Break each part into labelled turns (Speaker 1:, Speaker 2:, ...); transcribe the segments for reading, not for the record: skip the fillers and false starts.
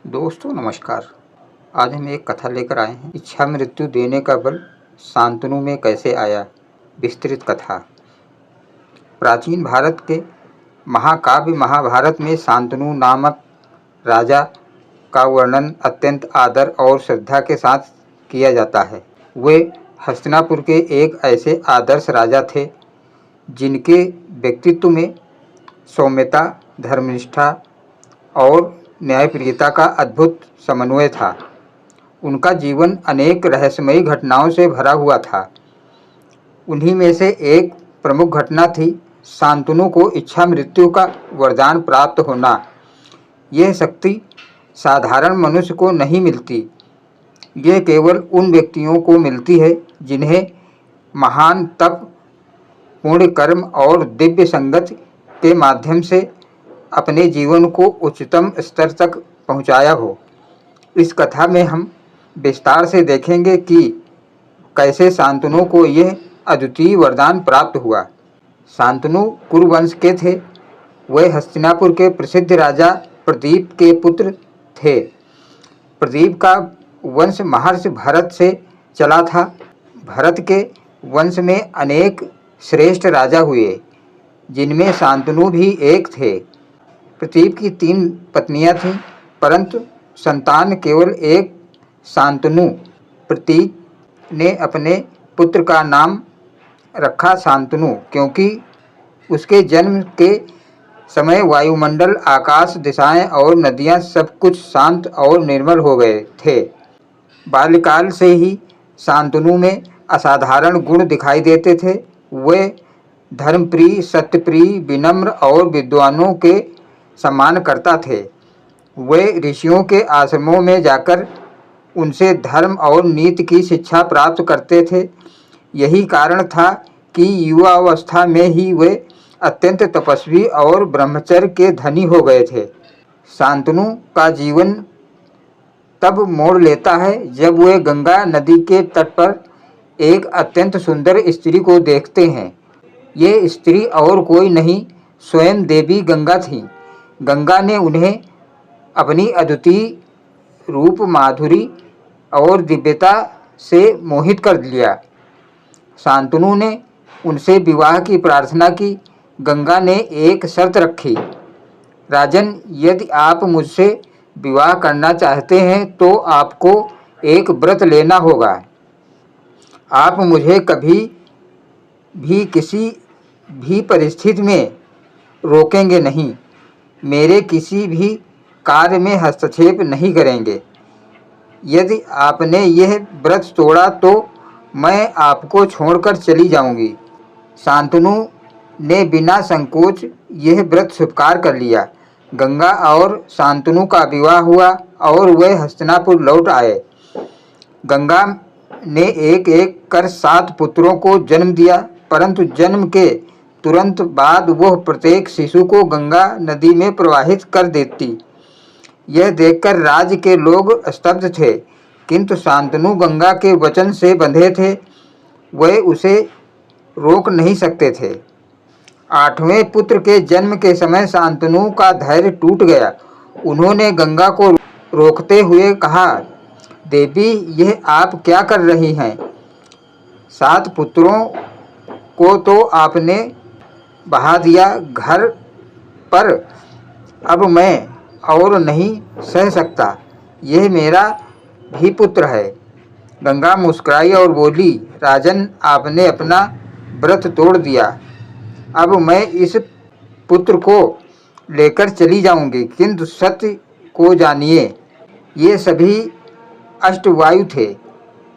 Speaker 1: दोस्तों नमस्कार। आज हम एक कथा लेकर आए हैं। इच्छा मृत्यु देने का बल शांतनु में कैसे आया। विस्तृत कथा। प्राचीन भारत के महाकाव्य महाभारत में शांतनु नामक राजा का वर्णन अत्यंत आदर और श्रद्धा के साथ किया जाता है। वे हस्तिनापुर के एक ऐसे आदर्श राजा थे जिनके व्यक्तित्व में सौम्यता, धर्मनिष्ठा और न्यायप्रियता का अद्भुत समन्वय था। उनका जीवन अनेक रहस्यमयी घटनाओं से भरा हुआ था। उन्हीं में से एक प्रमुख घटना थी शांतनु को इच्छा मृत्यु का वरदान प्राप्त होना। यह शक्ति साधारण मनुष्य को नहीं मिलती। यह केवल उन व्यक्तियों को मिलती है जिन्हें महान तप, पुण्य कर्म और दिव्य संगत के माध्यम से अपने जीवन को उच्चतम स्तर तक पहुंचाया हो। इस कथा में हम विस्तार से देखेंगे कि कैसे शांतनु को यह अद्वितीय वरदान प्राप्त हुआ। शांतनु कुरुवंश के थे। वे हस्तिनापुर के प्रसिद्ध राजा प्रदीप के पुत्र थे। प्रदीप का वंश महर्षि भरत से चला था। भरत के वंश में अनेक श्रेष्ठ राजा हुए, जिनमें शांतनु भी एक थे। प्रदीप की 3 पत्नियां थीं, परंतु संतान केवल एक शांतनु। प्रदीप ने अपने पुत्र का नाम रखा शांतनु, क्योंकि उसके जन्म के समय वायुमंडल, आकाश, दिशाएं और नदियां सब कुछ शांत और निर्मल हो गए थे। बाल्यकाल से ही शांतनु में असाधारण गुण दिखाई देते थे। वे धर्मप्रिय, सत्यप्रिय, विनम्र और विद्वानों के सम्मान करता थे। वे ऋषियों के आश्रमों में जाकर उनसे धर्म और नीति की शिक्षा प्राप्त करते थे। यही कारण था कि युवावस्था में ही वे अत्यंत तपस्वी और ब्रह्मचर्य के धनी हो गए थे। शांतनु का जीवन तब मोड़ लेता है जब वे गंगा नदी के तट पर एक अत्यंत सुंदर स्त्री को देखते हैं। ये स्त्री और कोई नहीं, स्वयं देवी गंगा थी। गंगा ने उन्हें अपनी अद्वितीय रूप, माधुरी और दिव्यता से मोहित कर लिया। शांतनु ने उनसे विवाह की प्रार्थना की। गंगा ने एक शर्त रखी, राजन, यदि आप मुझसे विवाह करना चाहते हैं तो आपको एक व्रत लेना होगा। आप मुझे कभी भी किसी भी परिस्थिति में रोकेंगे नहीं, मेरे किसी भी कार्य में हस्तक्षेप नहीं करेंगे। यदि आपने यह व्रत तोड़ा तो मैं आपको छोड़कर चली जाऊंगी। शांतनु ने बिना संकोच यह व्रत स्वीकार कर लिया। गंगा और शांतनु का विवाह हुआ और वे हस्तिनापुर लौट आए। गंगा ने एक एक कर 7 पुत्रों को जन्म दिया, परंतु जन्म के तुरंत बाद वह प्रत्येक शिशु को गंगा नदी में प्रवाहित कर देती। यह देखकर राज्य के लोग स्तब्ध थे, किंतु शांतनु गंगा के वचन से बंधे थे। वे उसे रोक नहीं सकते थे। 8वें पुत्र के जन्म के समय शांतनु का धैर्य टूट गया। उन्होंने गंगा को रोकते हुए कहा, देवी, यह आप क्या कर रही हैं? 7 पुत्रों को तो आपने बहा दिया घर पर, अब मैं और नहीं सह सकता। यह मेरा भी पुत्र है। गंगा मुस्कुराई और बोली, राजन, आपने अपना व्रत तोड़ दिया। अब मैं इस पुत्र को लेकर चली जाऊंगी, किंतु सत्य को जानिए, ये सभी अष्टवायु थे।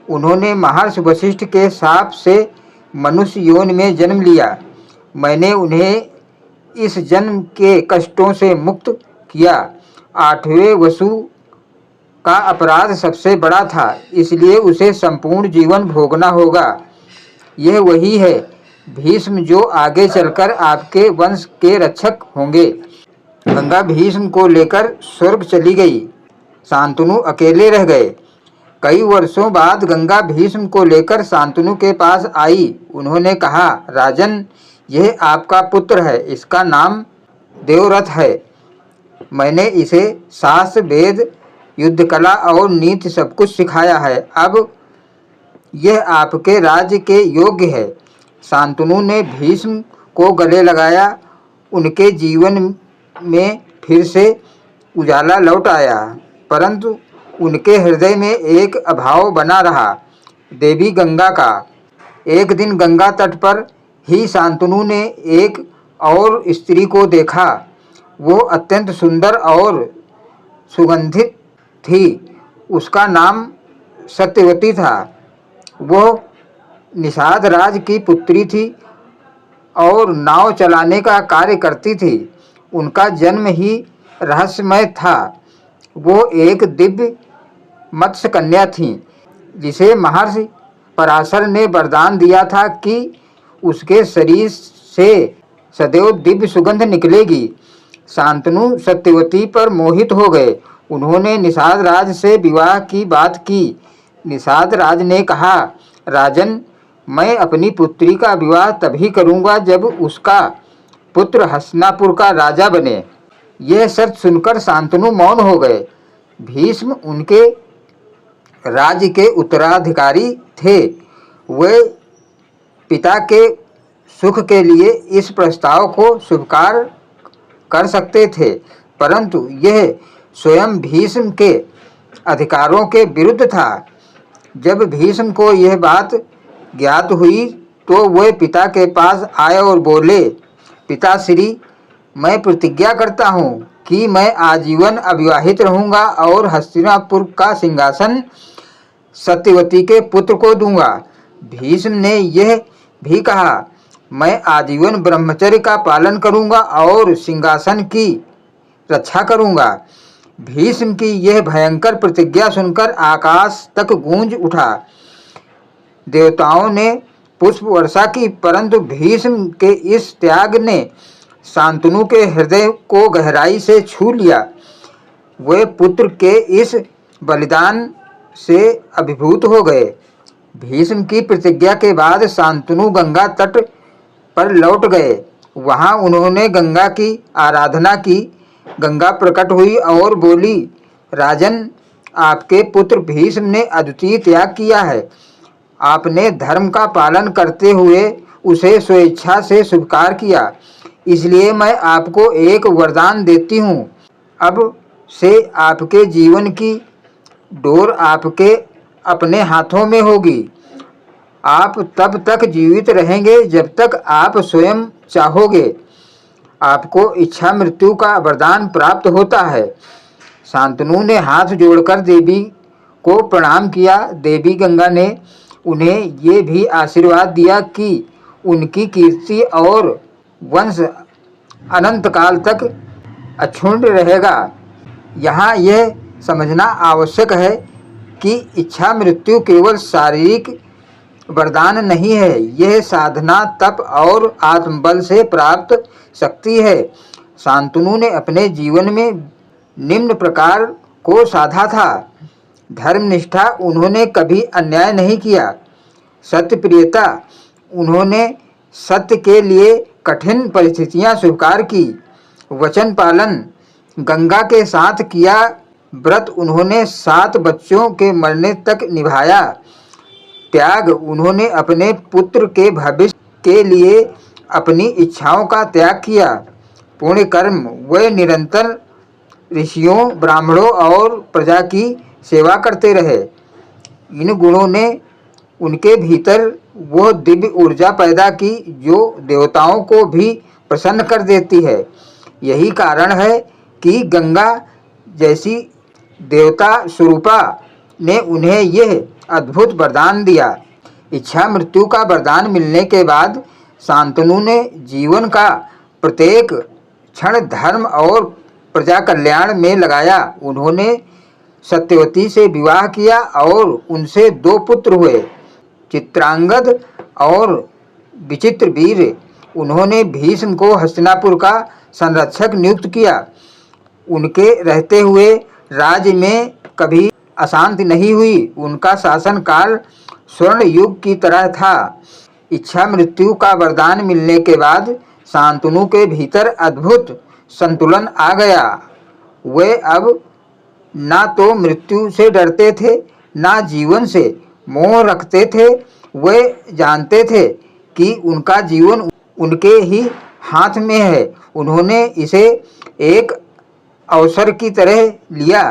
Speaker 1: उन्होंने महर्षि वशिष्ठ के शाप से मनुष्य योनि में जन्म लिया। मैंने उन्हें इस जन्म के कष्टों से मुक्त किया। 8वें वसु का अपराध सबसे बड़ा था, इसलिए उसे संपूर्ण जीवन भोगना होगा। यह वही है भीष्म जो आगे चलकर आपके वंश के रक्षक होंगे। गंगा भीष्म को लेकर स्वर्ग चली गई। शांतनु अकेले रह गए। कई वर्षों बाद गंगा भीष्म को लेकर शांतनु के पास आई। उन्होंने कहा, राजन, यह आपका पुत्र है। इसका नाम देवव्रत है। मैंने इसे शास्त्र, वेद युद्ध कला और नीति सब कुछ सिखाया है। अब यह आपके राज्य के योग्य है। शांतनु ने भीष्म को गले लगाया। उनके जीवन में फिर से उजाला लौट आया, परंतु उनके हृदय में एक अभाव बना रहा, देवी गंगा का। एक दिन गंगा तट पर ही शांतनु ने एक और स्त्री को देखा। वो अत्यंत सुंदर और सुगंधित थी। उसका नाम सत्यवती था। वो निषाद राज की पुत्री थी और नाव चलाने का कार्य करती थी। उनका जन्म ही रहस्यमय था। वो एक दिव्य मत्स्य कन्या थी, जिसे महर्षि पराशर ने वरदान दिया था कि उसके शरीर से सदैव दिव्य सुगंध निकलेगी। शांतनु सत्यवती पर मोहित हो गए। उन्होंने निषाद राज से विवाह की बात की। निषाद राज ने कहा, राजन, मैं अपनी पुत्री का विवाह तभी करूंगा जब उसका पुत्र हस्तिनापुर का राजा बने। यह शर्त सुनकर शांतनु मौन हो गए। भीष्म उनके राज्य के उत्तराधिकारी थे। वे पिता के सुख के लिए इस प्रस्ताव को स्वीकार कर सकते थे, परंतु यह स्वयं भीष्म के अधिकारों के विरुद्ध था। जब भीष्म को यह बात ज्ञात हुई तो वे पिता के पास आए और बोले, पिताश्री, मैं प्रतिज्ञा करता हूँ कि मैं आजीवन अविवाहित रहूँगा और हस्तिनापुर का सिंहासन सत्यवती के पुत्र को दूंगा। भीष्म ने यह भी कहा, मैं आजीवन ब्रह्मचर्य का पालन करूंगा और सिंहासन की रक्षा करूंगा। भीष्म की यह भयंकर प्रतिज्ञा सुनकर आकाश तक गूंज उठा। देवताओं ने पुष्प वर्षा की, परंतु भीष्म के इस त्याग ने शांतनु के हृदय को गहराई से छू लिया। वे पुत्र के इस बलिदान से अभिभूत हो गए। भीष्म की प्रतिज्ञा के बाद शांतनु गंगा तट पर लौट गए। वहां उन्होंने गंगा की आराधना की। गंगा प्रकट हुई और बोली, राजन, आपके पुत्र भीष्म ने अद्वितीय त्याग किया है। आपने धर्म का पालन करते हुए उसे स्वेच्छा से स्वीकार किया, इसलिए मैं आपको एक वरदान देती हूँ। अब से आपके जीवन की डोर आपके अपने हाथों में होगी। आप तब तक जीवित रहेंगे जब तक आप स्वयं चाहोगे। आपको इच्छा मृत्यु का वरदान प्राप्त होता है। शांतनु ने हाथ जोड़कर देवी को प्रणाम किया। देवी गंगा ने उन्हें ये भी आशीर्वाद दिया कि उनकी कीर्ति और वंश अनंत काल तक अक्षुण्ण रहेगा। यहाँ यह समझना आवश्यक है कि इच्छा मृत्यु केवल शारीरिक वरदान नहीं है, यह साधना, तप और आत्मबल से प्राप्त शक्ति है। शांतनु ने अपने जीवन में निम्न प्रकार को साधा था। धर्मनिष्ठा, उन्होंने कभी अन्याय नहीं किया। सत्य प्रियता, उन्होंने सत्य के लिए कठिन परिस्थितियां स्वीकार की। वचन पालन, गंगा के साथ किया व्रत, उन्होंने 7 बच्चों के मरने तक निभाया। त्याग, उन्होंने अपने पुत्र के भविष्य के लिए अपनी इच्छाओं का त्याग किया। पुण्य कर्म, वे निरंतर ऋषियों, ब्राह्मणों और प्रजा की सेवा करते रहे। इन गुणों ने उनके भीतर वो दिव्य ऊर्जा पैदा की जो देवताओं को भी प्रसन्न कर देती है। यही कारण है कि गंगा जैसी देवता स्वरूपा ने उन्हें यह अद्भुत वरदान दिया। इच्छा मृत्यु का वरदान मिलने के बाद शांतनु ने जीवन का प्रत्येक क्षण धर्म और प्रजा कल्याण में लगाया। उन्होंने सत्यवती से विवाह किया और उनसे 2 पुत्र हुए, चित्रांगद और विचित्रवीर्य। उन्होंने भीष्म को हस्तिनापुर का संरक्षक नियुक्त किया। उनके रहते हुए राज्य में कभी अशांति नहीं हुई। उनका शासन काल स्वर्ण युग की तरह था। इच्छा मृत्यु का वरदान मिलने के बाद शांतनु के भीतर अद्भुत संतुलन आ गया। वे अब ना तो मृत्यु से डरते थे, ना जीवन से मोह रखते थे। वे जानते थे कि उनका जीवन उनके ही हाथ में है। उन्होंने इसे एक अवसर की तरह लिया।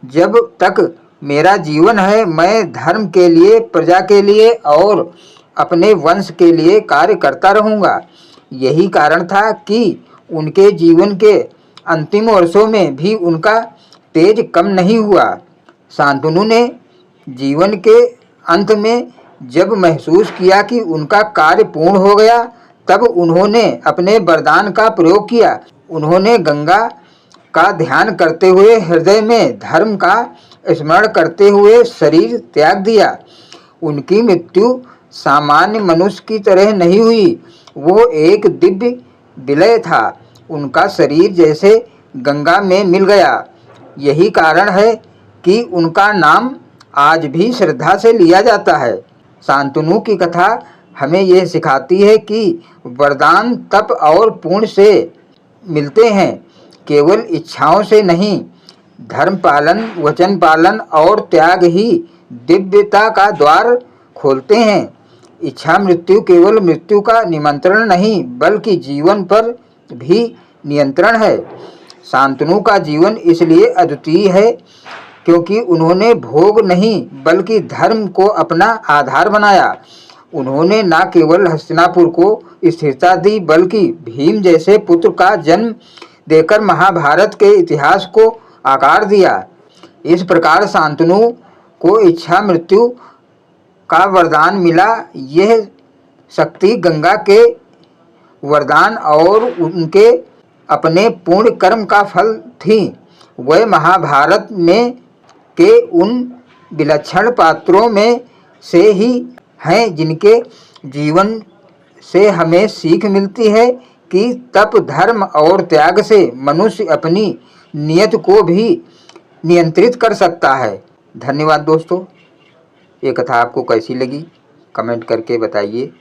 Speaker 1: जब तक मेरा जीवन है, मैं धर्म के लिए, प्रजा के लिए और अपने वंश के लिए कार्य करता रहूँगा। यही कारण था कि उनके जीवन के अंतिम वर्षों में भी उनका तेज कम नहीं हुआ। शांतनु ने जीवन के अंत में जब महसूस किया कि उनका कार्य पूर्ण हो गया, तब उन्होंने अपने वरदान का प्रयोग किया। उन्होंने गंगा का ध्यान करते हुए, हृदय में धर्म का स्मरण करते हुए शरीर त्याग दिया। उनकी मृत्यु सामान्य मनुष्य की तरह नहीं हुई, वो एक दिव्य विलय था। उनका शरीर जैसे गंगा में मिल गया। यही कारण है कि उनका नाम आज भी श्रद्धा से लिया जाता है। शांतनु की कथा हमें यह सिखाती है कि वरदान तप और पुण्य से मिलते हैं, केवल इच्छाओं से नहीं। धर्म पालन, वचन पालन और त्याग ही दिव्यता का द्वार खोलते हैं। इच्छा मृत्यु केवल मृत्यु का निमंत्रण नहीं, बल्कि जीवन पर भी नियंत्रण है। शांतनु का जीवन इसलिए अद्वितीय है क्योंकि उन्होंने भोग नहीं बल्कि धर्म को अपना आधार बनाया। उन्होंने न केवल हस्तिनापुर को स्थिरता दी, बल्कि भीम जैसे पुत्र का जन्म देकर महाभारत के इतिहास को आकार दिया। इस प्रकार शांतनु को इच्छा मृत्यु का वरदान मिला। यह शक्ति गंगा के वरदान और उनके अपने पूर्ण कर्म का फल थी। वह महाभारत में के उन विलक्षण पात्रों में से ही हैं जिनके जीवन से हमें सीख मिलती है कि तप, धर्म और त्याग से मनुष्य अपनी नियत को भी नियंत्रित कर सकता है। धन्यवाद दोस्तों। ये कथा आपको कैसी लगी कमेंट करके बताइए।